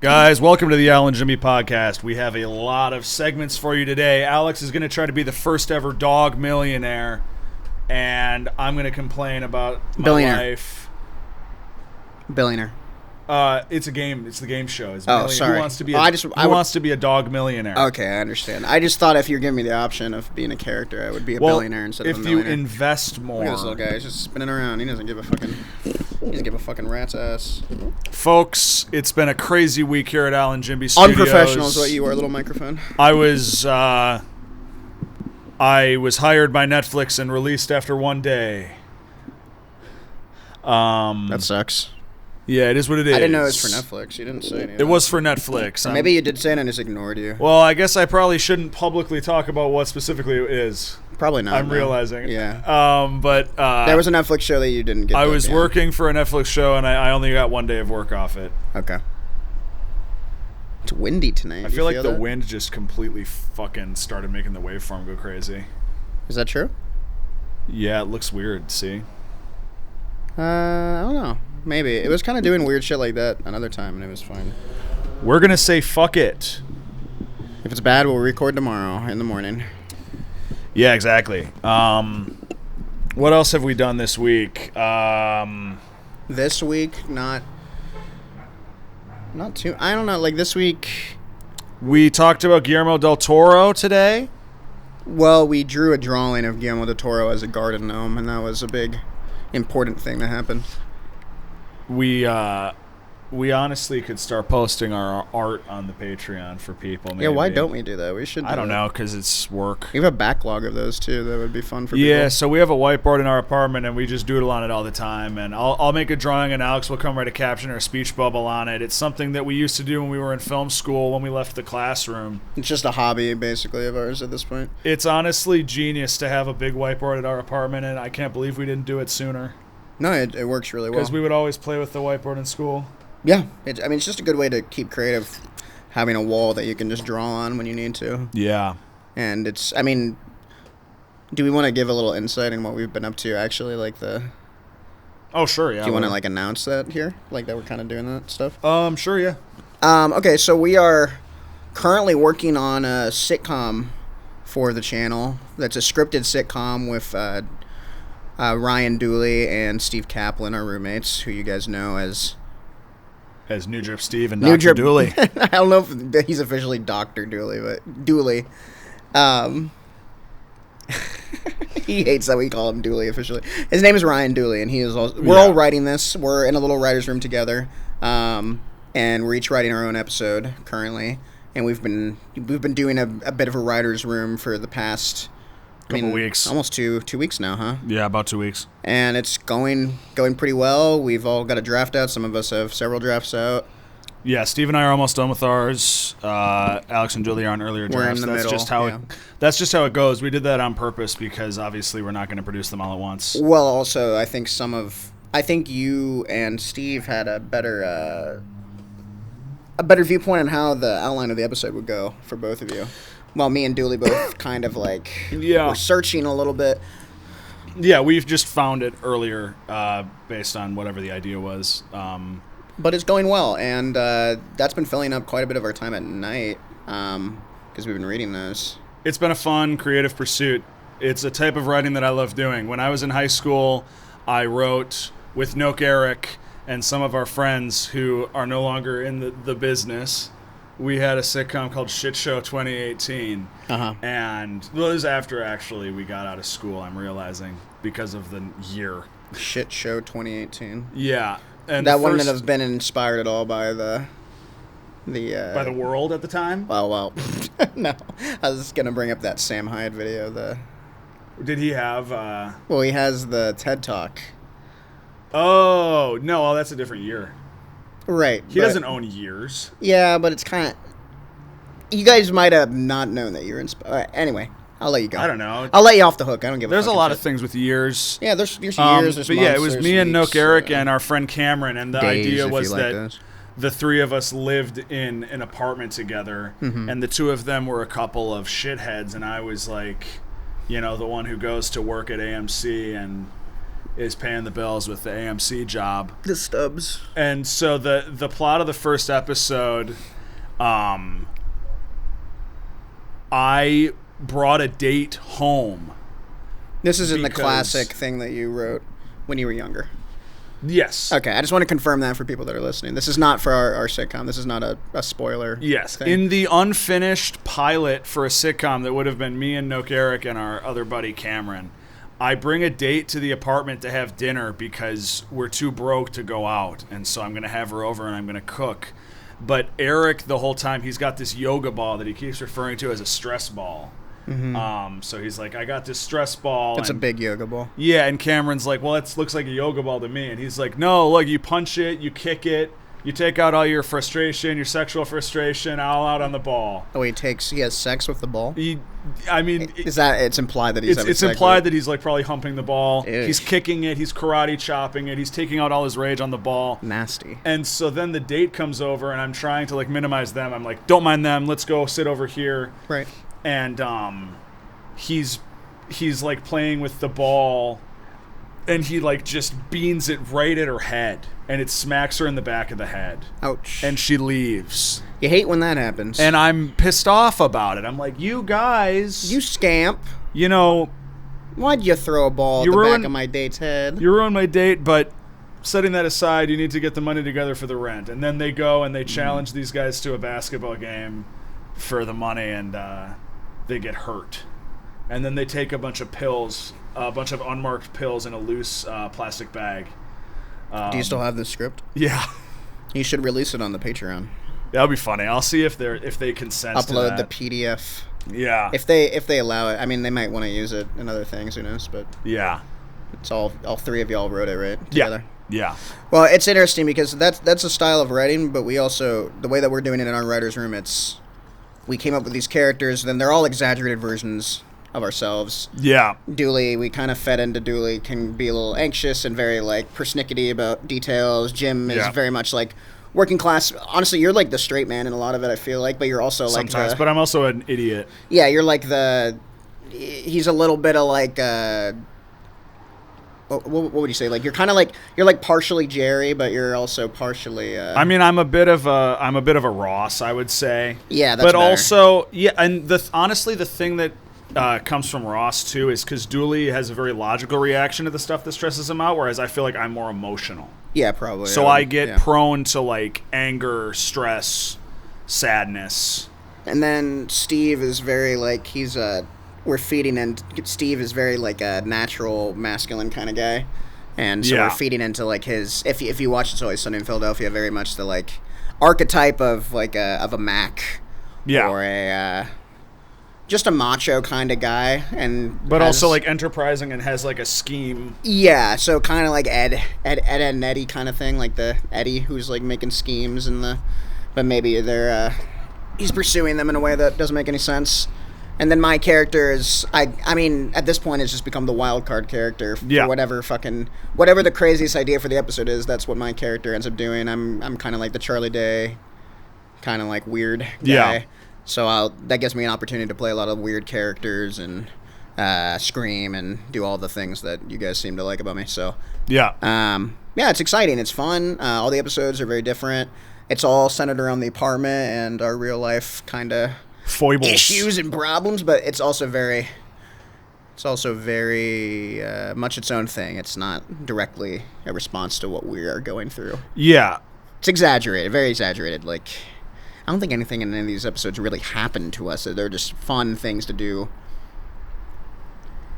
Guys, welcome to the Al and Jimmy podcast. We have a lot of segments for you today. Alex is going to try to be the first ever dog millionaire, and I'm going to complain about my life. Billionaire. It's a game. It's the game show. Sorry. Who wants to be wants to be a dog millionaire? Okay, I understand. I just thought if you're giving me the option of being a character, I would be a billionaire instead of a millionaire. If you invest more. Look at this little guy. He's just spinning around. He doesn't give a fucking rat's ass. Folks, it's been a crazy week here at Al and Jimby Studios. Unprofessional is what you are, little microphone. I was hired by Netflix and released after one day. That sucks. Yeah, it is what it is. I didn't know it was for Netflix. You didn't say anything. It was for Netflix. Maybe you did say it and I just ignored you. Well, I guess I probably shouldn't publicly talk about what specifically it is. Probably not. I'm realizing. Yeah. But there was a Netflix show that you didn't get. I was working for a Netflix show, and I only got one day of work off it. Okay. It's windy tonight. I feel like the wind just completely fucking started making the waveform go crazy. Is that true? Yeah, it looks weird. See? I don't know. Maybe. It was kind of doing weird shit like that another time, and it was fine. We're going to say fuck it. If it's bad, we'll record tomorrow in the morning. Yeah, exactly. What else have we done this week? This week, not too... I don't know. Like, this week... We talked about Guillermo del Toro today. Well, we drew a drawing of Guillermo del Toro as a garden gnome, and that was a big, important thing that happened. We honestly could start posting our art on the Patreon for people. Maybe. Yeah, why don't we do that? We should. I don't know, because it's work. We have a backlog of those too. That would be fun for people. Yeah, so we have a whiteboard in our apartment, and we just doodle on it all the time. And I'll make a drawing, and Alex will come write a caption or a speech bubble on it. It's something that we used to do when we were in film school, when we left the classroom. It's just a hobby, basically, of ours at this point. It's honestly genius to have a big whiteboard at our apartment, and I can't believe we didn't do it sooner. No, it works really well. Because we would always play with the whiteboard in school. Yeah, it's just a good way to keep creative, having a wall that you can just draw on when you need to. Yeah. And do we want to give a little insight in what we've been up to, actually, like the... Oh, sure, yeah. Do you want to, like, announce that here? Like, that we're kind of doing that stuff? Sure, yeah. Okay, so we are currently working on a sitcom for the channel. That's a scripted sitcom with Ryan Dooley and Steve Kaplan, our roommates, who you guys know as New Drip Steve and Dr. Dooley. I don't know if he's officially Dr. Dooley, but Dooley. He hates that we call him Dooley officially. His name is Ryan Dooley, and he is also... We're all writing this. We're in a little writer's room together, and we're each writing our own episode currently. And we've been doing a bit of a writer's room for the past... Couple weeks. Almost 2 weeks now, huh? Yeah, about 2 weeks. And it's going pretty well. We've all got a draft out. Some of us have several drafts out. Yeah, Steve and I are almost done with ours. Alex and Julie are on earlier drafts. We're in the middle. That's just how it goes. We did that on purpose because obviously we're not going to produce them all at once. Well, also, I think you and Steve had a better viewpoint on how the outline of the episode would go for both of you. Well, me and Dooley both kind of we're searching a little bit. Yeah, we've just found it earlier based on whatever the idea was. But it's going well, and that's been filling up quite a bit of our time at night because we've been reading those. It's been a fun, creative pursuit. It's a type of writing that I love doing. When I was in high school, I wrote with Noak Eric and some of our friends who are no longer in the business. We had a sitcom called Shit Show 2018. Uh-huh. And it was after, actually, we got out of school, I'm realizing, because of the year. Shit Show 2018. Yeah. And that wouldn't have been inspired at all by by the world at the time? Well, no. I was just going to bring up that Sam Hyde video. Did he have... Well, he has the TED Talk. Oh, no, well, that's a different year. Right. He doesn't own years. Yeah, but it's kind of... You guys might have not known that you're inspired. Anyway, I'll let you go. I don't know. I'll let you off the hook. I don't give a fuck. There's a lot of things with years. Yeah, there's years, there's but months, yeah, it was me and weeks, Noak Eric and our friend Cameron, and the days, idea was that those. The three of us lived in an apartment together, and the two of them were a couple of shitheads, and I was like, the one who goes to work at AMC, and is paying the bills with the AMC job. The stubs. And so the plot of the first episode, I brought a date home. This isn't the classic thing that you wrote when you were younger. Yes. Okay, I just want to confirm that for people that are listening. This is not for our sitcom. This is not a spoiler. Yes. thing. In the unfinished pilot for a sitcom that would have been me and Noak Eric and our other buddy Cameron, I bring a date to the apartment to have dinner because we're too broke to go out. And so I'm going to have her over and I'm going to cook. But Eric, the whole time, he's got this yoga ball that he keeps referring to as a stress ball. Mm-hmm. So he's like, I got this stress ball. It's a big yoga ball. Yeah, and Cameron's like, well, it looks like a yoga ball to me. And he's like, no, look, you punch it, you kick it, you take out all your frustration, your sexual frustration, all out on the ball. Oh, he has sex with the ball? It's implied that he's having It's sex implied with that he's like probably humping the ball. Ew. He's kicking it, he's karate chopping it, he's taking out all his rage on the ball. Nasty. And so then the date comes over and I'm trying to like minimize them. I'm like, don't mind them, let's go sit over here. Right. And he's like playing with the ball and he like just beans it right at her head and it smacks her in the back of the head. Ouch. And she leaves. You hate when that happens. And I'm pissed off about it. I'm like, you guys, you scamp. you know, Why'd you throw a ball at the back of my date's head? you ruined my date, but setting that aside, you need to get the money together for the rent. And then they go and they challenge these guys to a basketball game for the money and they get hurt. And then they take a bunch of pills, a bunch of unmarked pills in a loose plastic bag. Do you still have this script? Yeah. You should release it on the Patreon. That'll be funny. I'll see if they consent to Upload that. the PDF. Yeah. If they allow it. I mean, they might want to use it in other things, who knows, but Yeah. it's all three of y'all wrote it, right? Together. Yeah. Well, it's interesting because that's a style of writing, but we also, the way that we're doing it in our writer's room, we came up with these characters, then they're all exaggerated versions of ourselves. Yeah. Dooley, we kind of fed into Dooley, can be a little anxious and very, like, persnickety about details. Jim is very much, like, working class. Honestly, you're, like, the straight man in a lot of it, I feel like, but you're also, like, sometimes, but I'm also an idiot. Yeah, you're, like, he's a little bit of, like, what would you say? Like, you're kind of, like, you're, like, partially Jerry, but you're also partially, I mean, I'm a bit of a Ross, I would say. Yeah, that's But better. also, yeah, and honestly, the thing that comes from Ross too is because Dooley has a very logical reaction to the stuff that stresses him out, whereas I feel like I'm more emotional. Yeah, probably. So I get prone to like anger, stress, sadness. And then Steve is very like we're feeding in. Steve is very like a natural masculine kind of guy, and so we're feeding into like his. If you watch It's Always Sunny in Philadelphia, very much the like archetype of like a Mac, or a. Just a macho kind of guy, but also like enterprising and has like a scheme. Yeah, so kind of like Ed and Eddie kind of thing, like the Eddie who's like making schemes but maybe he's pursuing them in a way that doesn't make any sense. And then my character is, I mean, at this point, it's just become the wild card character for whatever the craziest idea for the episode is. That's what my character ends up doing. I'm kind of like the Charlie Day, kind of like weird guy. Yeah. So that gives me an opportunity to play a lot of weird characters and scream and do all the things that you guys seem to like about me. So yeah, it's exciting. It's fun. All the episodes are very different. It's all centered around the apartment and our real life kind of foibles, issues and problems. But it's also very much its own thing. It's not directly a response to what we are going through. Yeah, it's exaggerated, very exaggerated. Like. I don't think anything in any of these episodes really happened to us. They're just fun things to do.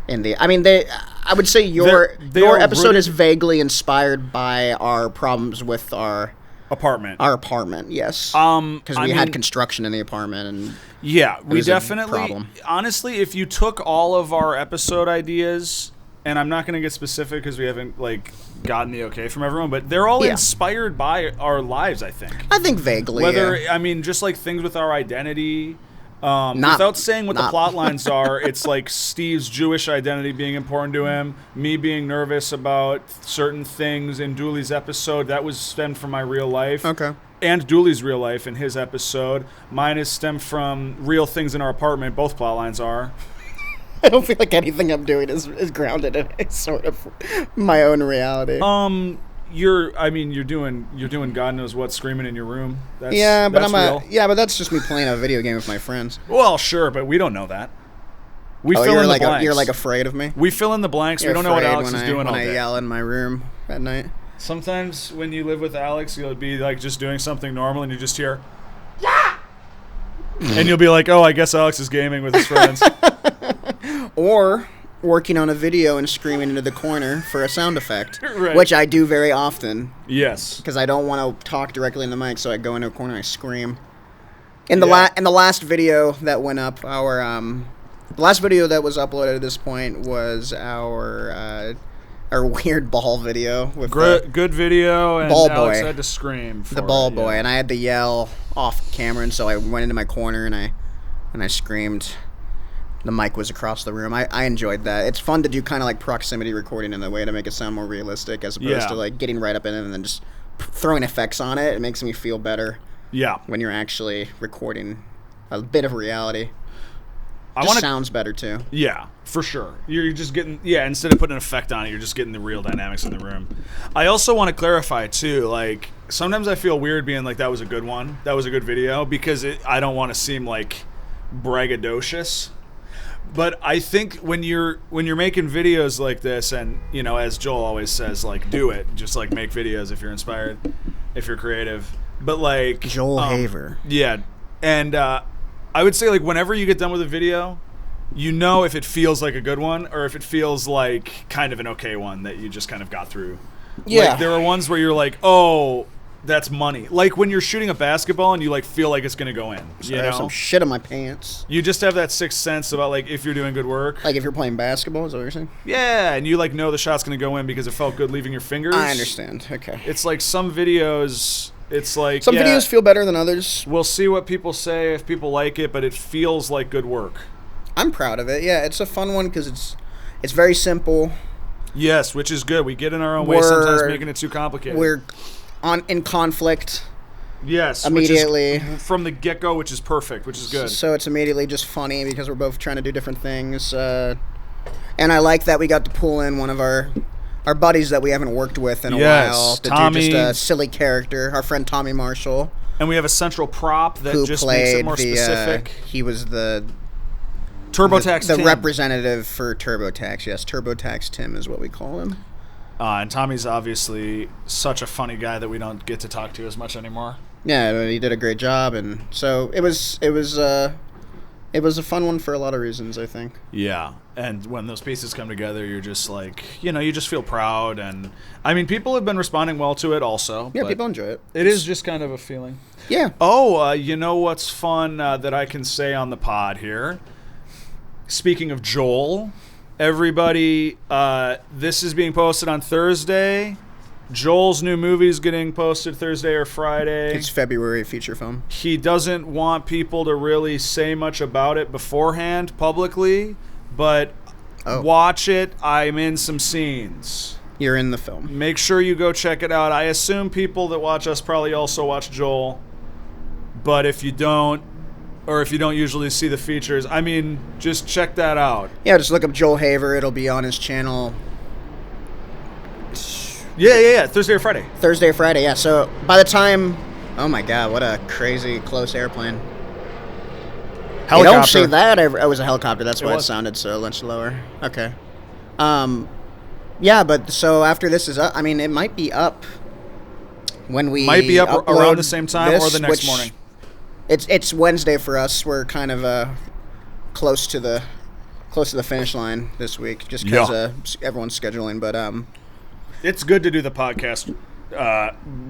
I would say your episode is vaguely inspired by our problems with our apartment. Our apartment, yes. Because we had construction in the apartment, and we definitely. Honestly, if you took all of our episode ideas. And I'm not going to get specific because we haven't like gotten the okay from everyone, but they're all inspired by our lives, I think. I think vaguely. I mean, just like things with our identity. Without saying what the plot lines are, it's like Steve's Jewish identity being important to him, me being nervous about certain things in Dooley's episode. That was stemmed from my real life. Okay. And Dooley's real life in his episode. Mine is stemmed from real things in our apartment. Both plot lines are. I don't feel like anything I'm doing is grounded in a sort of my own reality. You're doing God knows what, screaming in your room. That's that's just me playing a video game with my friends. Well, sure, but we don't know that. We fill in the blanks. You're like afraid of me? We fill in the blanks. We don't know what Alex is doing all day. When I yell in my room at night. Sometimes when you live with Alex, you'll be like just doing something normal and you just hear, yeah! And you'll be like, oh, I guess Alex is gaming with his friends. Or working on a video and screaming into the corner for a sound effect, right. Which I do very often. Yes. Because I don't want to talk directly in the mic, so I go into a corner and I scream. In the last video that went up, the last video that was uploaded at this point was our weird ball video with good video, and ball Alex boy. Had to scream for the ball boy, and I had to yell off camera, and so I went into my corner and I screamed. The mic was across the room. I enjoyed that. It's fun to do kind of like proximity recording in a way to make it sound more realistic, as opposed to like getting right up in it and then just throwing effects on it. It makes me feel better. Yeah. When you're actually recording a bit of reality. Sounds better too. Yeah, for sure. You're just getting, instead of putting an effect on it, you're just getting the real dynamics in the room. I also want to clarify too, like, sometimes I feel weird being like, that was a good one, that was a good video, because I don't want to seem like braggadocious. But I think when you're making videos like this, and, you know, as Joel always says, like, do it. Just, like, make videos if you're inspired, if you're creative. But, like... Joel Haver. Yeah. And I would say, like, whenever you get done with a video, you know if it feels like a good one or if it feels like kind of an okay one that you just kind of got through. Yeah. Like, there are ones where you're like, oh... That's money. Like when you're shooting a basketball and you like feel like it's gonna go in. So I have some shit in my pants. You just have that sixth sense about like if you're doing good work. Like if you're playing basketball, is that what you're saying? Yeah, and you like know the shot's gonna go in because it felt good leaving your fingers. I understand. Okay. It's like some videos. It's like some videos feel better than others. We'll see what people say if people like it, but it feels like good work. I'm proud of it. Yeah, it's a fun one because it's very simple. Yes, which is good. We get in our own way sometimes, making it too complicated. We're in conflict. Yes, immediately from the get-go, which is perfect, which is good. So it's immediately just funny because we're both trying to do different things, and I like that we got to pull in one of our buddies that we haven't worked with in a while to Tommy, do just a silly character. Our friend Tommy Marshall, and we have a central prop that just makes it more specific. He was the TurboTax, the representative for TurboTax. Yes, TurboTax Tim is what we call him. And Tommy's obviously such a funny guy that we don't get to talk to as much anymore. Yeah, he did a great job, and so it was a fun one for a lot of reasons, I think. Yeah, and when those pieces come together, you're just like, you know, you just feel proud, and I mean, people have been responding well to it also. Yeah, people enjoy it. It is just kind of a feeling. Yeah. Oh, you know what's fun that I can say on the pod here? Speaking of Joel... Everybody, this is being posted on Thursday. Joel's new movie is getting posted Thursday or Friday. It's February feature film. He doesn't want people to really say much about it beforehand publicly, but watch it. I'm in some scenes. You're in the film. Make sure you go check it out. I assume people that watch us probably also watch Joel, but if you don't, or if you don't usually see the features, I mean, just check that out. Yeah, just look up Joel Haver. It'll be on his channel. Yeah. Thursday or Friday. Thursday or Friday, yeah. So by the time... Oh, my God, what a crazy close airplane. Helicopter. You don't see that. It was a helicopter. That's why it sounded so much lower. Okay. Yeah, but so after this is up, I mean, it might be up when we might be up around the same time or the next morning. It's Wednesday for us. We're kind of close to the finish line this week, just because everyone's scheduling. But it's good to do the podcast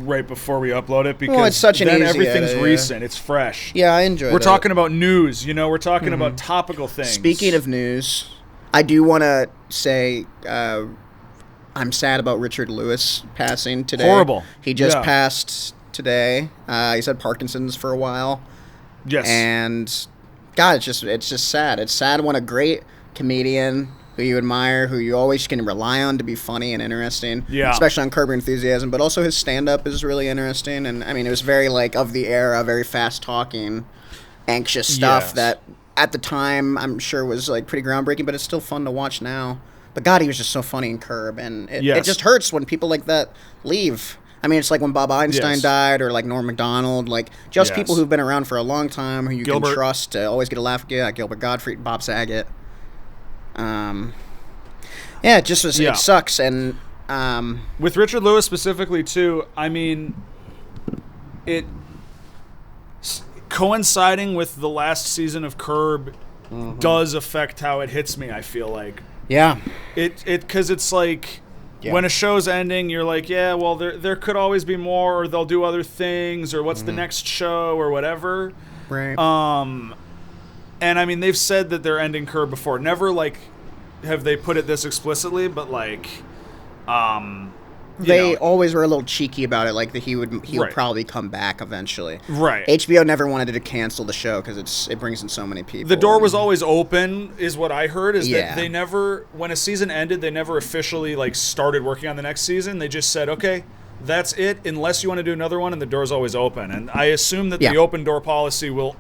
right before we upload it because it's such then everything's recent. Yeah. It's fresh. Yeah, I enjoy it. We're talking about news. You know, we're talking about topical things. Speaking of news, I do want to say I'm sad about Richard Lewis passing today. Horrible. He just passed today. He's had Parkinson's for a while. Yes. And God, it's just sad. It's sad when a great comedian who you admire, who you always can rely on to be funny and interesting, especially on Curb Your Enthusiasm, but also his stand-up is really interesting. And I mean, it was very like of the era, very fast-talking, anxious stuff that at the time, I'm sure was like pretty groundbreaking, but it's still fun to watch now. But God, he was just so funny in Curb, and it just hurts when people like that leave. I mean, it's like when Bob Einstein died, or like Norm Macdonald, like just people who've been around for a long time, who you can trust to always get a laugh. Yeah, Gilbert Gottfried, Bob Saget. It just was. It sucks, and with Richard Lewis specifically too. I mean, it coinciding with the last season of Curb does affect how it hits me. I feel like because it's like when a show's ending, you're like, yeah, well, there could always be more, or they'll do other things, or what's the next show, or whatever. Right. And I mean, they've said that they're ending Curb before. Never like have they put it this explicitly, but like, they always were a little cheeky about it, like that he would probably come back eventually. Right. HBO never wanted to cancel the show because it brings in so many people. The door was always open, is what I heard. Is that they never, when a season ended, they never officially like started working on the next season. They just said, okay, that's it, unless you want to do another one, and the door's always open. And I assume that the open door policy will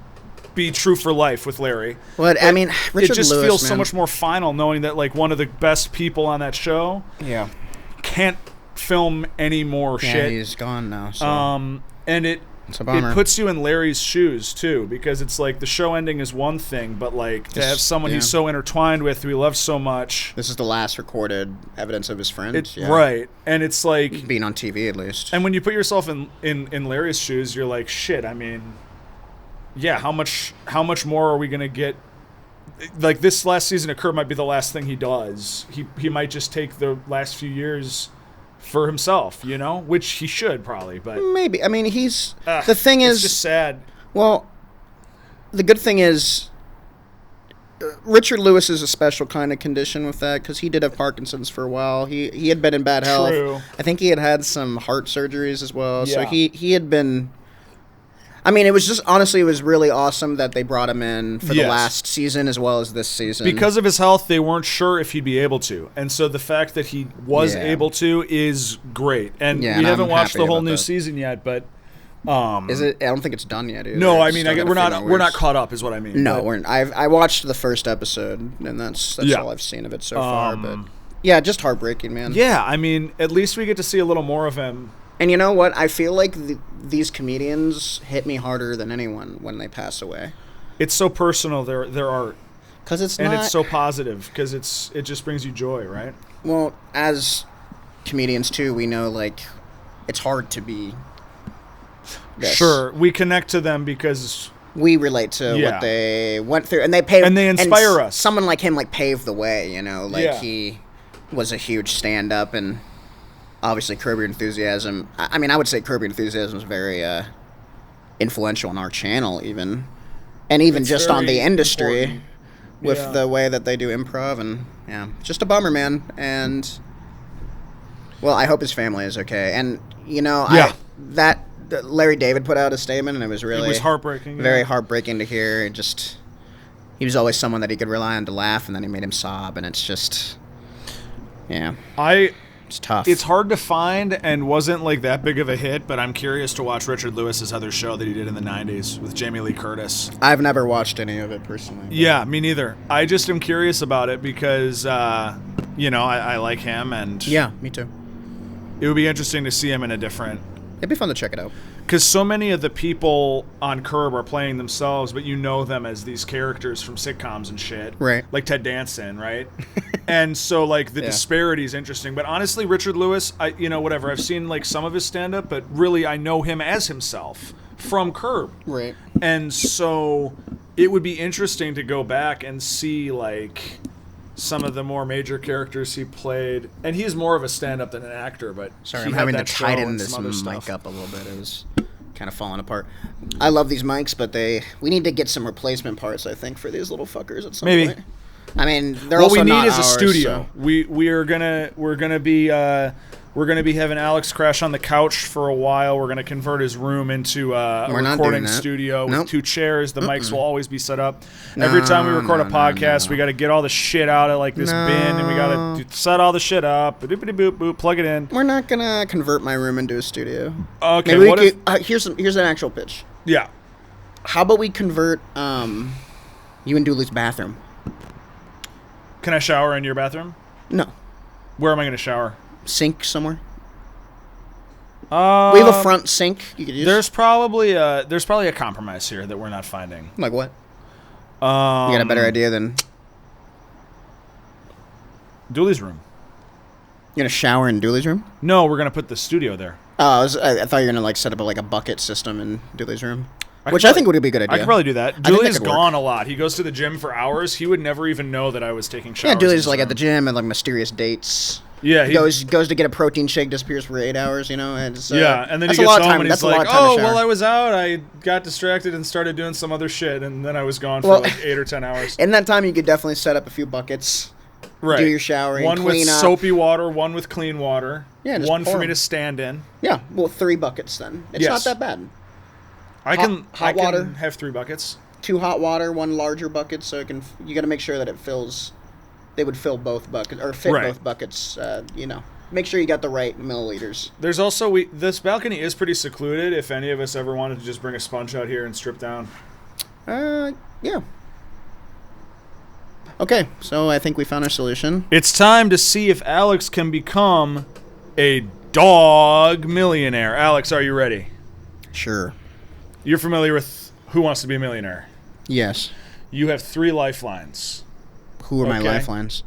be true for life with Larry. Well, I mean, Richard it just Lewis, feels so much more final knowing that like one of the best people on that show can't film any more shit. He's gone now. So. And it puts you in Larry's shoes too, because it's like the show ending is one thing, but like to have someone he's so intertwined with, who he loves so much. This is the last recorded evidence of his friend. Right. And it's like being on TV at least. And when you put yourself in Larry's shoes, you're like, shit, I mean, how much more are we gonna get? Like this last season of Curb might be the last thing he does. He might just take the last few years for himself, you know, which he should probably, but maybe. I mean, the thing is, it's just sad. Well, the good thing is, Richard Lewis is a special kind of condition with that, because he did have Parkinson's for a while. He had been in bad health. True. I think he had some heart surgeries as well. Yeah. So he had been. I mean, it was just, honestly, it was really awesome that they brought him in for the last season as well as this season. Because of his health, they weren't sure if he'd be able to. And so the fact that he was able to is great. And we haven't watched the whole new season yet, but... is it? I don't think it's done yet either. No, I mean, we're not caught up is what I mean. No, I watched the first episode, and that's all I've seen of it so far. But yeah, just heartbreaking, man. Yeah, I mean, at least we get to see a little more of him. And you know what? I feel like these comedians hit me harder than anyone when they pass away. It's so personal, their art. Because it's so positive, because it just brings you joy, right? Well, as comedians too, we know like it's hard to be this. Sure, we connect to them because we relate to what they went through, and they inspire us. Someone like him paved the way, you know, he was a huge stand-up, and obviously Curb Your Enthusiasm. I mean, I would say Curb Your Enthusiasm is very influential on our channel, even it's just on the industry important. With the way that they do improv, and just a bummer, man. And well, I hope his family is okay. And you know, Larry David put out a statement, and it was heartbreaking, very heartbreaking to hear. He was always someone that he could rely on to laugh, and then he made him sob, and it's just it's tough. It's hard to find, and wasn't like that big of a hit, but I'm curious to watch Richard Lewis's other show that he did in the 90s with Jamie Lee Curtis. I've never watched any of it personally. Yeah, me neither. I just am curious about it because, you know, I like him, and yeah, me too. It would be interesting to see him in a different... It'd be fun to check it out. Because so many of the people on Curb are playing themselves, but you know them as these characters from sitcoms and shit. Right. Like Ted Danson, right? And so, like, the disparity is interesting. But honestly, Richard Lewis, whatever. I've seen, like, some of his stand-up, but really I know him as himself from Curb. Right. And so it would be interesting to go back and see, like, some of the more major characters he played. And he's more of a stand-up than an actor, but sorry, I'm having to tighten this mic up a little bit. It was kind of falling apart. I love these mics, but we need to get some replacement parts, I think, for these little fuckers at some point. I mean, they're also not ours. What we need is a studio. So. We're gonna be having Alex crash on the couch for a while. We're gonna convert his room into a recording studio with 2 chairs. The mics will always be set up. Every time we record a podcast, we got to get all the shit out of like this bin, and we got to set all the shit up. Boop, boop, plug it in. We're not gonna convert my room into a studio. Okay. Here's an actual pitch. Yeah. How about we convert You in Dooley's bathroom. Can I shower in your bathroom? No. Where am I going to shower? Sink somewhere. We have a front sink you could use. There's probably a compromise here that we're not finding. Like what? You got a better idea than... Dooley's room. You're going to shower in Dooley's room? No, we're going to put the studio there. Oh, I thought you were going to like set up a bucket system in Dooley's room. I think would be a good idea. I could probably do that. Dooley's gone a lot. He goes to the gym for hours. He would never even know that I was taking showers. Yeah, Dooley's like at the gym and like mysterious dates. Yeah, he goes to get a protein shake, disappears for 8 hours, you know. And and then he gets home and he's like, "Oh, while I was out, I got distracted and started doing some other shit, and then I was gone for like 8 or 10 hours." In that time, you could definitely set up a few buckets. Right. Do your showering. One clean with up. soapy water, one with clean water. Yeah, just one pour for me them. to stand in. Yeah, well, 3 buckets then. It's not that bad. I can water. have 3 buckets. 2 hot water, 1 larger bucket, so you got to make sure that it fills. They would fill both buckets or fit both buckets. You know, make sure you got the right milliliters. There's also this balcony is pretty secluded. If any of us ever wanted to just bring a sponge out here and strip down. Yeah. Okay, so I think we found our solution. It's time to see if Alex can become a dog millionaire. Alex, are you ready? Sure. You're familiar with Who Wants to Be a Millionaire? Yes. You have 3 lifelines. Who are my lifelines?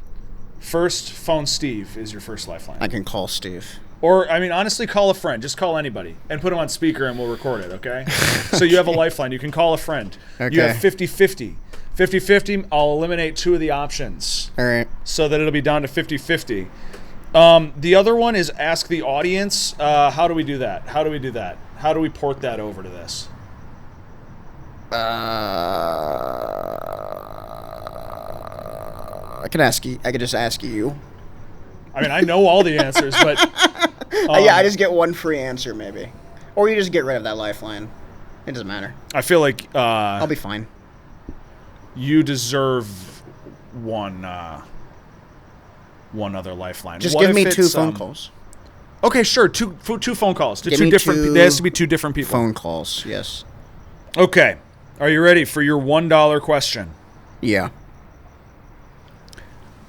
First, phone Steve is your first lifeline. I can call Steve. Or, I mean, honestly, call a friend. Just call anybody. And put him on speaker and we'll record it, okay? So you have a lifeline. You can call a friend. Okay. You have 50-50. 50-50, I'll eliminate 2 of the options. All right. So that it'll be down to 50-50. The other one is ask the audience. How do we do that? How do we port that over to this? I could ask you. I could just ask you. I mean, I know all the answers, but... yeah, I just get 1 free answer, maybe. Or you just get rid of that lifeline. It doesn't matter. I feel like... I'll be fine. You deserve one other lifeline. Just give me 2 phone calls. Okay, sure. Two phone calls to give 2 different. There has to be 2 different people. Phone calls, yes. Okay, are you ready for your $1 question? Yeah.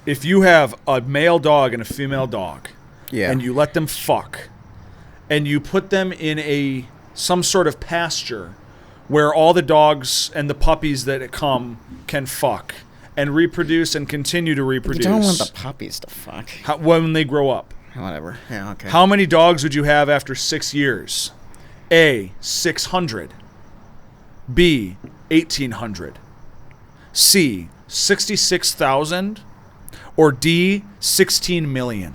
If you have a male dog and a female dog, and you let them fuck, and you put them in some sort of pasture where all the dogs and the puppies that come can fuck and reproduce and continue to reproduce. You don't want the puppies to fuck. When they grow up. Whatever. Yeah, okay. How many dogs would you have after 6 years? A, 600. B, 1,800. C, 66,000. Or D, 16 million.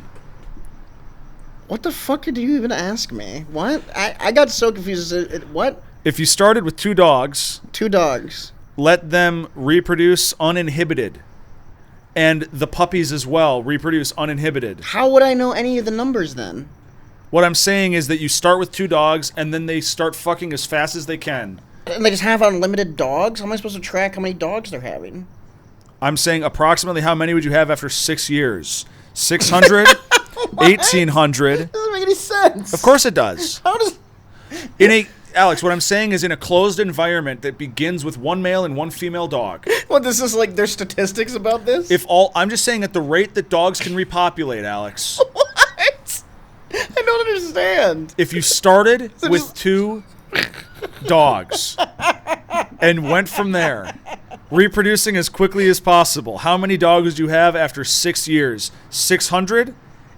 What the fuck did you even ask me? What? I got so confused. What? If you started with 2 dogs... 2 dogs. Let them reproduce uninhibited. And the puppies as well reproduce uninhibited. How would I know any of the numbers then? What I'm saying is that you start with 2 dogs and then they start fucking as fast as they can. And they just have unlimited dogs? How am I supposed to track how many dogs they're having? I'm saying approximately how many would you have after 6 years? 600? 1,800? That doesn't make any sense. Of course it does. How does... Alex, what I'm saying is in a closed environment that begins with 1 male and 1 female dog. What, this is like there's statistics about this? I'm just saying at the rate that dogs can repopulate, Alex. What? I don't understand. If you started with 2 dogs and went from there, reproducing as quickly as possible, how many dogs would you have after 6 years? 600,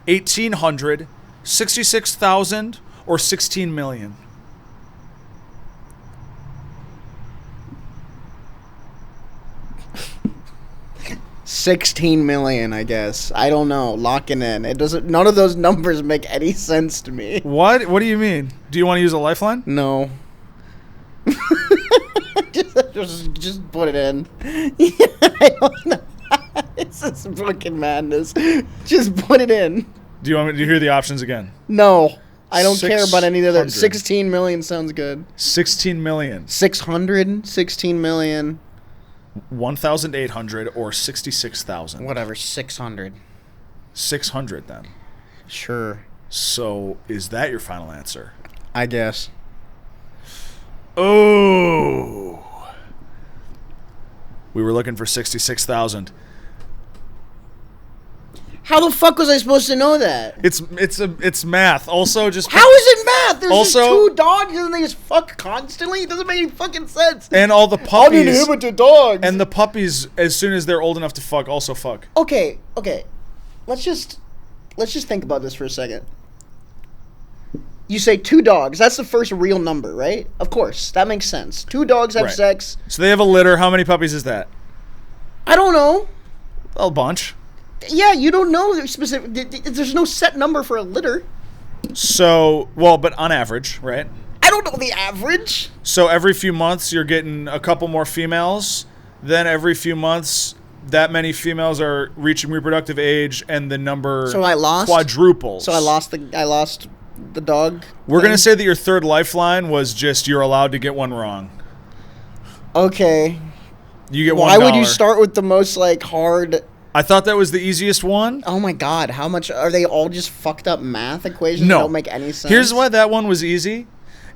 1,800, 66,000, or 16 million? 16 million, I guess. I don't know. Locking in. It doesn't. None of those numbers make any sense to me. What? What do you mean? Do you want to use a lifeline? No. just put it in. I don't know. It's just fucking madness. Just put it in. Do you want me to hear the options again? No. I don't care about any other. 600. 16 million sounds good. 16 million. 600? 16 million. 1,800 or 66,000. Whatever, 600. 600 then. Sure. So is that your final answer? I guess. Oh. We were looking for 66,000. How the fuck was I supposed to know that? It's math. Also, just how is it math? There's also, just 2 dogs and they just fuck constantly. It doesn't make any fucking sense. And all the puppies. Uninhibited dogs. And the puppies, as soon as they're old enough to fuck, also fuck. Okay. Let's just think about this for a second. You say 2 dogs. That's the first real number, right? Of course, that makes sense. 2 dogs have sex. So they have a litter. How many puppies is that? I don't know. A bunch. Yeah, you don't know the specific. There's no set number for a litter. So, well, but on average, right? I don't know the average. So every few months you're getting a couple more females. Then every few months, that many females are reaching reproductive age, and the number quadruples. So I lost the dog. We're gonna say that your third lifeline was just you're allowed to get one wrong. Okay. You get $1. Why would you start with the most hard? I thought that was the easiest one. Oh my god, how much are they all just fucked up math equations that don't make any sense? Here's why that one was easy,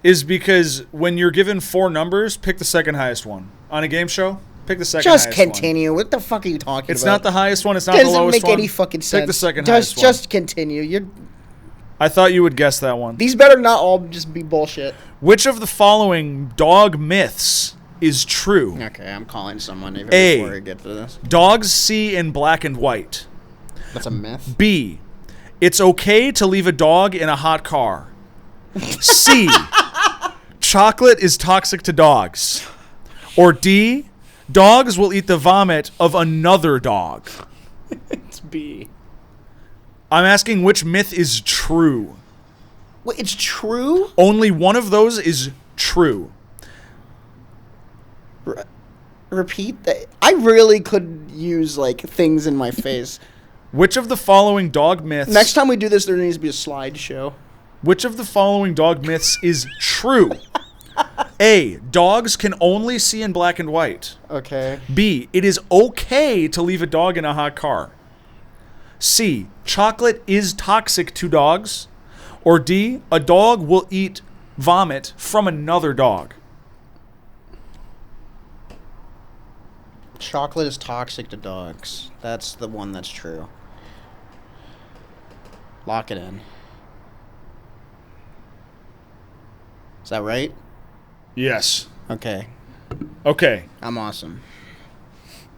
is because when you're given 4 numbers, pick the second highest one. On a game show, pick the second highest one. Just continue. What the fuck are you talking about? It's not the highest one, it's not the lowest one. Doesn't make any fucking sense. Pick the second highest one. Just continue. I thought you would guess that one. These better not all just be bullshit. Which of the following dog myths is true? Okay, I'm calling someone before I get to this. Dogs see in black and white. That's a myth. B, it's okay to leave a dog in a hot car. C, chocolate is toxic to dogs. Or D, dogs will eat the vomit of another dog. It's B. I'm asking which myth is true. Wait, it's true? Only one of those is true. Repeat that. I really could use things in my face. Which of the following dog myths... Next time we do this, there needs to be a slideshow. Which of the following dog myths is true? A, dogs can only see in black and white. Okay. B, it is okay to leave a dog in a hot car. C, chocolate is toxic to dogs. Or D, a dog will eat vomit from another dog. Chocolate is toxic to dogs. That's the one that's true. Lock it in. Is that right? Yes. Okay. Okay. I'm awesome.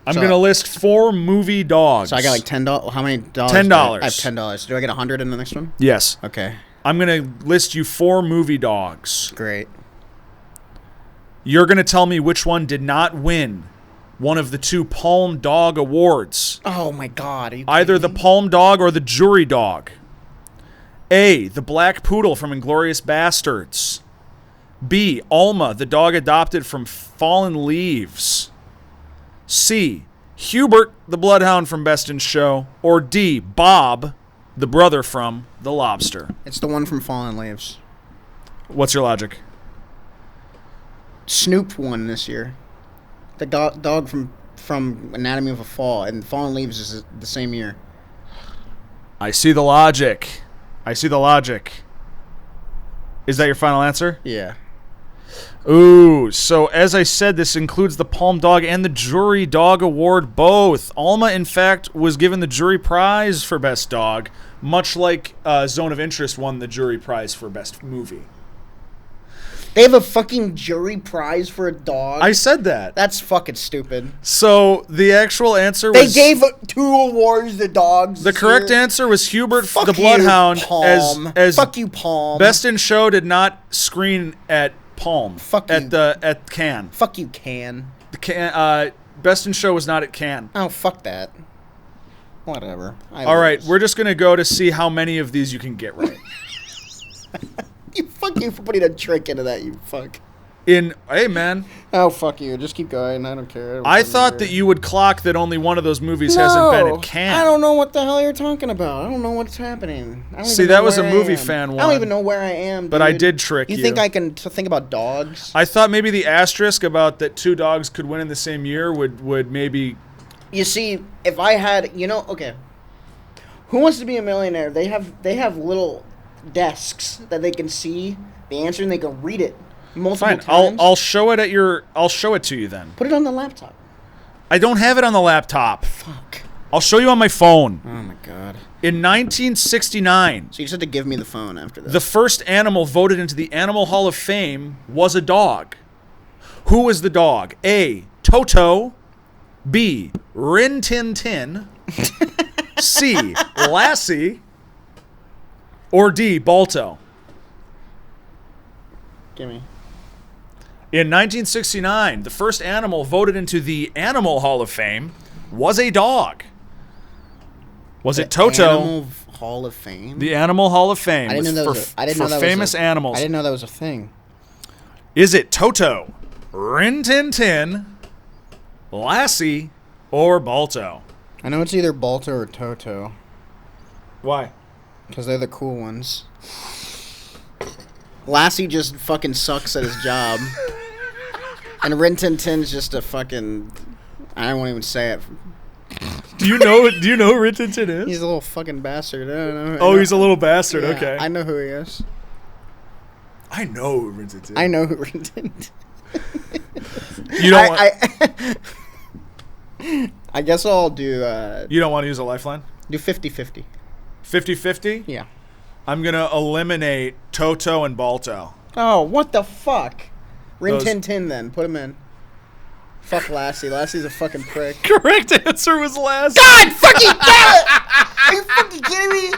I'm going to list 4 movie dogs. So I got $10. How many dollars? $10. I have $10. Do I get 100 in the next one? Yes. Okay. I'm going to list you 4 movie dogs. Great. You're going to tell me which one did not win one of the 2 Palm Dog Awards. Oh my god. Either the Palm Dog or the Jury Dog. A, the Black Poodle from Inglourious Bastards. B, Alma, the dog adopted from Fallen Leaves. C, Hubert, the Bloodhound from Best in Show. Or D, Bob, the brother from The Lobster. It's the one from Fallen Leaves. What's your logic? Snoop won this year. The dog from Anatomy of a Fall, and Fallen Leaves is the same year. I see the logic. Is that your final answer? Yeah. Ooh, so as I said, this includes the Palm Dog and the Jury Dog Award both. Alma, in fact, was given the jury prize for Best Dog, much like Zone of Interest won the jury prize for Best Movie. They have a fucking jury prize for a dog? I said that. That's fucking stupid. So the actual answer was... They gave 2 awards to dogs. The correct answer was Hubert the Bloodhound. As Fuck you, Palm. Best in Show did not screen at Palm. Fuck you. At Cannes. Fuck you, Cannes. Best in Show was not at Cannes. Oh, fuck that. Whatever. All right, we're just going to go to see how many of these you can get right. You fuck you for putting a trick into that, you fuck. Hey, man. Oh, fuck you. Just keep going. I don't care. I thought that you would clock that only one of those movies hasn't been at Cannes. I don't know what the hell you're talking about. I don't know what's happening. See, that was a movie fan one. I don't even know where I am, dude. But I did trick you. You think I can think about dogs? I thought maybe the asterisk about that 2 dogs could win in the same year would maybe... You see, if I had... okay. Who Wants to Be a Millionaire? They have little desks that they can see the answer and they can read it multiple times. I'll show it to you then. Put it on the laptop. I don't have it on the laptop. Fuck. I'll show you on my phone. Oh my god. In 1969, So you just had to give me the phone after that. the first animal voted into the Animal Hall of Fame was a dog. Who was the dog? A. Toto. B. Rin Tin Tin. C. Lassie. Or D. Balto. Gimme. In 1969, the first animal voted into the Animal Hall of Fame was a dog. Was it Toto? Animal Hall of Fame? The Animal Hall of Fame. I didn't know that was a, famous animals. I didn't know that was a thing. Is it Toto, Rin Tin Tin, Lassie, or Balto? I know it's either Balto or Toto. Why? Because they're the cool ones. Lassie just fucking sucks at his job. And Rin Tin Tin's just a fucking... I won't even say it. Do you know who Rin Tin Tin is? He's a little fucking bastard. I don't know. Oh, he's a little bastard. Yeah, Okay. I know who he is. I know who Rin Tin Tin is. I know who Rin Tin Tin. You don't want... I guess I'll do... You don't want to use a lifeline? do 50-50. 50-50? Yeah. I'm going to eliminate Toto and Balto. Oh, what the fuck? Rin Those- Tin Tin then. Put him in. Fuck Lassie. Lassie's a fucking prick. Correct answer was Lassie. God fucking damn it! Are you fucking kidding me?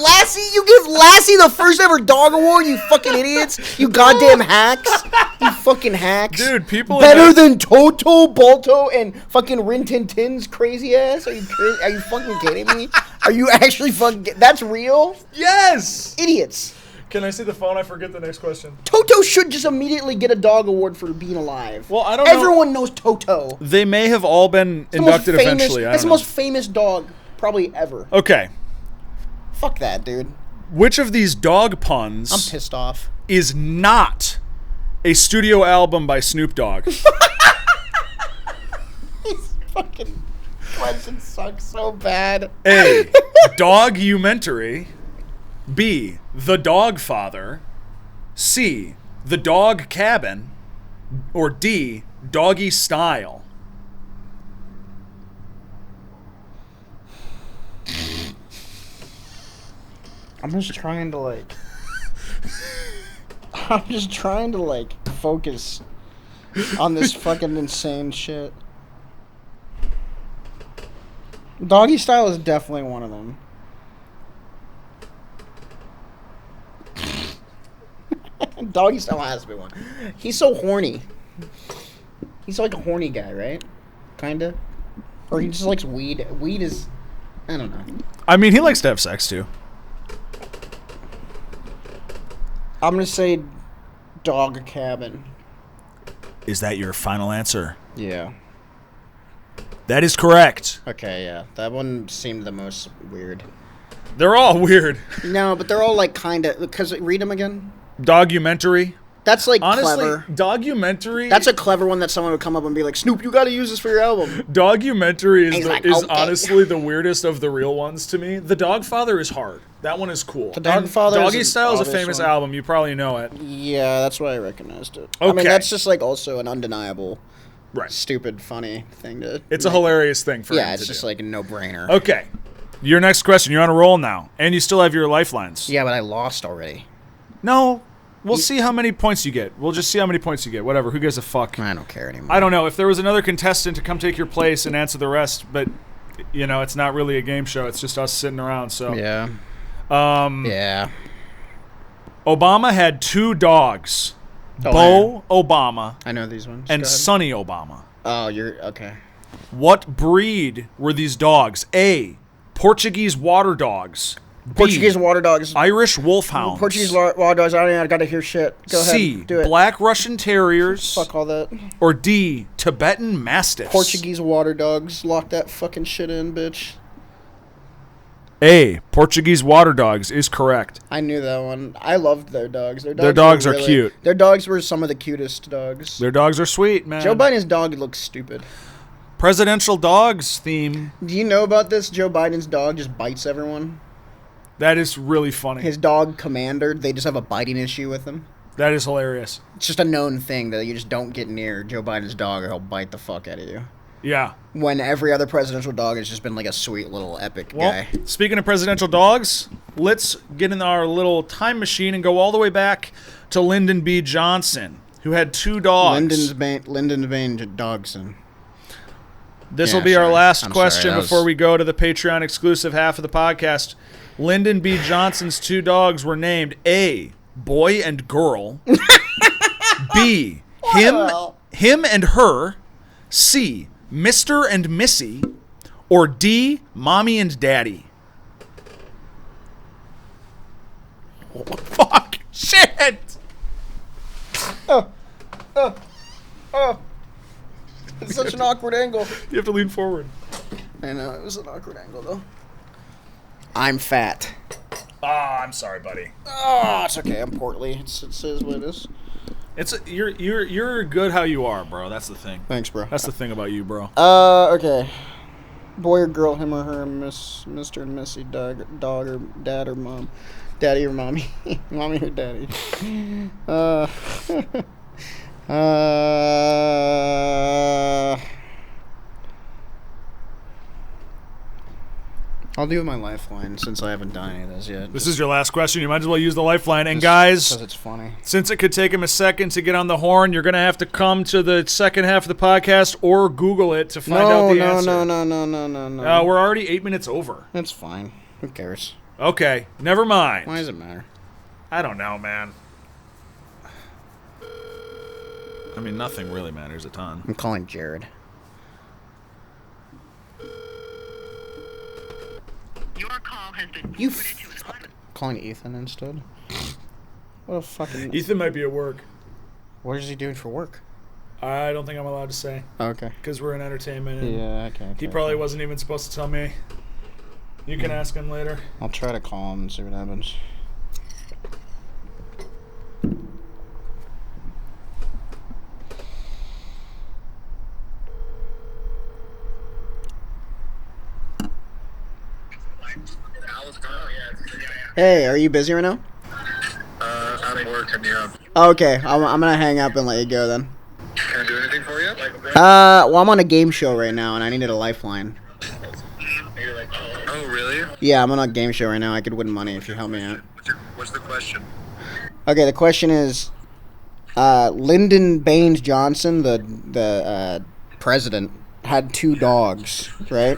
Lassie? You give Lassie the first ever dog award, you fucking idiots? You goddamn hacks? You fucking hacks? Dude, people... Better than Toto, Balto, and fucking Rin Tin Tin's crazy ass? Are you crazy? Are you fucking kidding me? Are you actually fucking... That's real? Yes! Idiots. Can I see the phone? I forget the next question. Toto should just immediately get a dog award for being alive. Well, I don't know. Everyone knows Toto. They may have all been inducted eventually. That's the most famous dog probably ever. Okay. Fuck that, dude. Which of these dog puns I'm pissed off. is not a studio album by Snoop Dogg? These fucking questions suck so bad. A. Dogumentary. B. The Dog Father. C. The Dog Cabin. Or D. Doggy Style. I'm just trying to like... I'm just trying to like focus on this fucking insane shit. Doggy Style is definitely one of them. Doggy Style has to be one. He's so horny. He's like a horny guy, right? Kinda. Or he just likes weed. Weed is... I don't know. I mean, he likes to have sex too. I'm gonna say Dog Cabin. Is that your final answer? Yeah. That is correct. Okay, yeah. That one seemed the most weird. They're all weird. No, but they're all like kinda... Because, read them again. Dogumentary. That's like Honestly, clever. documentary. That's a clever one that someone would come up and be like, Snoop, you gotta use this for your album. Documentary is, Like, is okay. honestly the weirdest of the real ones to me. The Dog Father is hard. That one is cool. The Dog And Father is Doggy an Style is a obvious famous one. album. You probably know it. Yeah, that's why I recognized it. I mean, Okay. that's just like also an undeniable, Right. stupid, funny thing to... It's a hilarious thing for him Yeah, it's to just do. like a no-brainer. Okay. Your next question. You're on a roll now. And you still have your lifelines. Yeah, but I lost already. No. We'll see how many points you get. We'll just see how many points you get. Whatever. Who gives a fuck? I don't care anymore. I don't know. If there was another contestant to come take your place and answer the rest, but, you know, it's not really a game show. It's just us sitting around, so. Yeah. Yeah. Obama had 2 dogs. Oh, Bo Obama I know these ones. and Go ahead. Sonny Obama. Oh, you're... Okay. What breed were these dogs? A. Portuguese water dogs. B, Portuguese water dogs. Irish wolfhounds. Portuguese water dogs. I gotta hear shit. Go C. ahead. Do it. Black Russian Terriers. Fuck all that. Or D. Tibetan Mastiffs. Portuguese water dogs. Lock that fucking shit in, bitch. A. Portuguese water dogs is correct. I knew that one. I loved their dogs. Their dogs were are cute. Their dogs were some of the cutest dogs. Their dogs are sweet, man. Joe Biden's dog looks stupid. Presidential dogs theme. Do you know about this? Joe Biden's dog just bites everyone. That is really funny. His dog, Commander, they just have a biting issue with him. That is hilarious. It's just a known thing that you just don't get near Joe Biden's dog or he'll bite the fuck out of you. Yeah. When every other presidential dog has just been like a sweet little epic guy. Speaking of presidential dogs, let's get in our little time machine and go all the way back to Lyndon B. Johnson, who had 2 dogs. Lyndon Bain Dogson. This will be our last question before we go to the Patreon exclusive half of the podcast. Lyndon B. Johnson's 2 dogs were named A, Boy and Girl, B, him and Her, C, Mr. and Missy, or D, Mommy and Daddy. Oh, fuck. Shit. It's such an awkward angle. You have to lean forward. I know, it was an awkward angle, though. I'm fat. I'm sorry, buddy. Oh, it's okay. I'm portly. It says what it is. You're good how you are, bro. That's the thing. Thanks, bro. That's the thing about you, bro. Okay. Boy or girl, him or her, Mr. and Missy, dog or dad or mom. Daddy or mommy. Mommy or daddy. I'll do my lifeline since I haven't done any of this yet. This is your last question. You might as well use the lifeline. And guys, because it's funny. Since it could take him a second to get on the horn, you're going to have to come to the second half of the podcast or Google it to find out the answer. No. We're already 8 minutes over. That's fine. Who cares? Okay, never mind. Why does it matter? I don't know, man. I mean, nothing really matters a ton. I'm calling Jared. Your call has been calling Ethan instead. What a fucking... Ethan might be at work. What is he doing for work? I don't think I'm allowed to say. Okay. Because we're in entertainment. And yeah, okay. He probably wasn't even supposed to tell me. You can ask him later. I'll try to call him and see what happens. Hey, are you busy right now? I'm at work and yeah. Okay, I'm gonna hang up and let you go then. Can I do anything for you? Well, I'm on a game show right now and I needed a lifeline. Oh, really? Yeah, I'm on a game show right now. I could win money if you help me out. What's the question? Okay, the question is, Lyndon Baines Johnson, the president, had 2 dogs, right?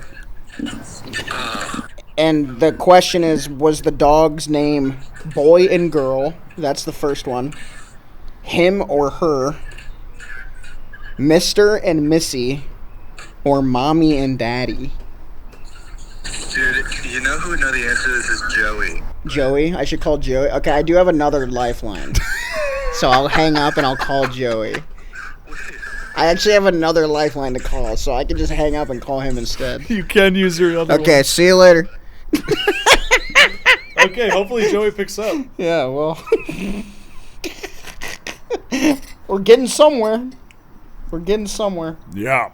And the question is, was the dog's name Boy and Girl? That's the first one. Him or her. Mr. and Missy. Or Mommy and Daddy. Dude, you know who would know the answer to this is Joey. Joey? I should call Joey? Okay, I do have another lifeline. So I'll hang up and I'll call Joey. I actually have another lifeline to call, so I can just hang up and call him instead. You can use your other Okay, see you later. Okay, hopefully Joey picks up. Yeah, well. We're getting somewhere. Yeah.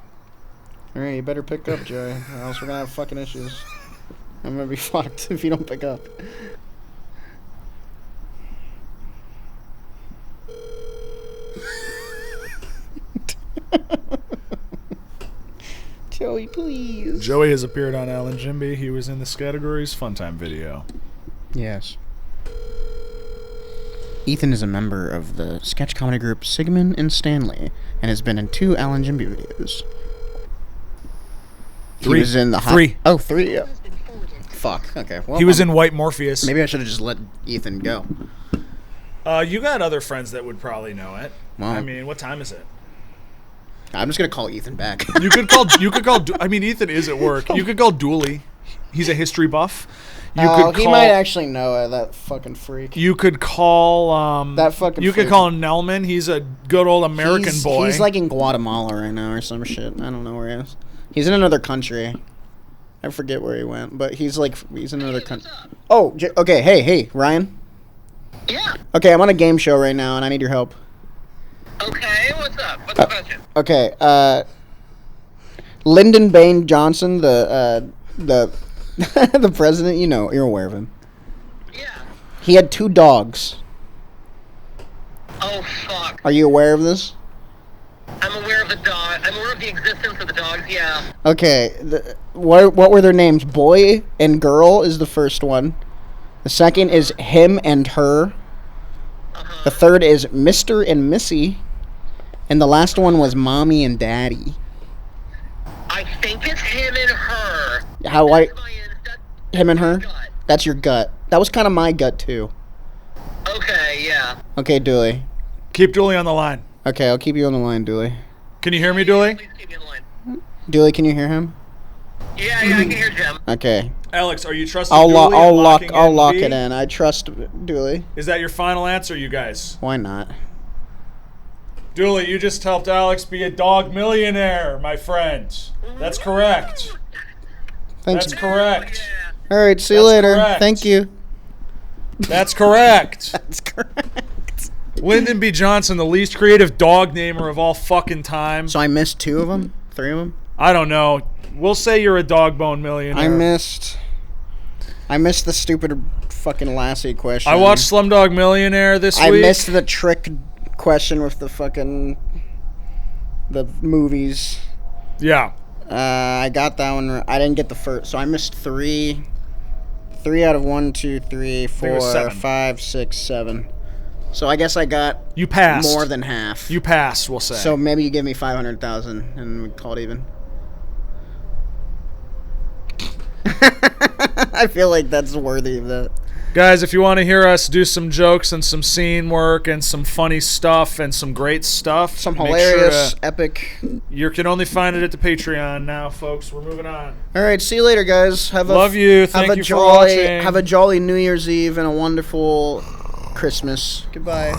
Alright, you better pick up, Joey, or else we're gonna have fucking issues. I'm gonna be fucked if you don't pick up. Joey, please. Joey has appeared on Alan Jimby. He was in this category's Fun Time video. Yes. Ethan is a member of the sketch comedy group Sigmund and Stanley and has been in 2 Alan Jimby videos. 3. He was in the 3. Oh, 3. Yeah. Fuck. Okay. Well, He was in White Morpheus. Maybe I should have just let Ethan go. You got other friends that would probably know it. Well, I mean, what time is it? I'm just gonna call Ethan back. You could call. I mean, Ethan is at work. You could call Dooley. He's a history buff. He might actually know it. That fucking freak. You could call. That fucking. You freak. could call Nelman. He's a good old American boy. He's like in Guatemala right now or some shit. I don't know where he is. He's in another country. I forget where he went, but he's in another country. Oh, okay. Hey, Ryan. Yeah. Okay, I'm on a game show right now, and I need your help. Okay, what's up? What's the question? Okay, Lyndon Baines Johnson, the the president, you're aware of him. Yeah. He had 2 dogs. Oh, fuck. Are you aware of this? I'm aware of the dog. I'm aware of the existence of the dogs. Yeah. Okay. What were their names? Boy and girl is the first one. The second is him and her. The third is Mr. and Missy. And the last one was Mommy and Daddy. I think it's him and her. Him and her? That's your gut. That was kind of my gut, too. Okay, yeah. Okay, Dooley. Keep Dooley on the line. Okay, I'll keep you on the line, Dooley. Can you hear me, Dooley? Please keep me in line. Dooley, can you hear him? Yeah, I can hear Jim. Okay. Alex, are you trusting I'll Dooley? lock it in. I trust Dooley. Is that your final answer, you guys? Why not? Dooley, you just helped Alex be a dog millionaire, my friend. That's correct. Thanks. That's correct. All right, see you That's later. correct. Thank you. That's correct. That's correct. Lyndon B. Johnson, the least creative dog namer of all fucking time. So I missed 2 of them? 3 of them? I don't know. We'll say you're a dog bone millionaire. I missed the stupid fucking Lassie question. I watched Slumdog Millionaire this week. I missed the trick question with the fucking the movies. Yeah. I got that one. I didn't get the first, so I missed 3. 3 out of 1, 2, 3, 4, 5, 6, 7. So I guess I got You passed. more than half. You passed, we'll say. So maybe you give me 500,000 and we call it even. I feel like that's worthy of that. Guys, if you want to hear us do some jokes and some scene work and some funny stuff and some great stuff, Some make hilarious, sure epic. you can only find it at the Patreon now, folks. We're moving on. All right, see you later, guys. Love you. Thank you for watching. Have a jolly New Year's Eve and a wonderful Christmas. Goodbye.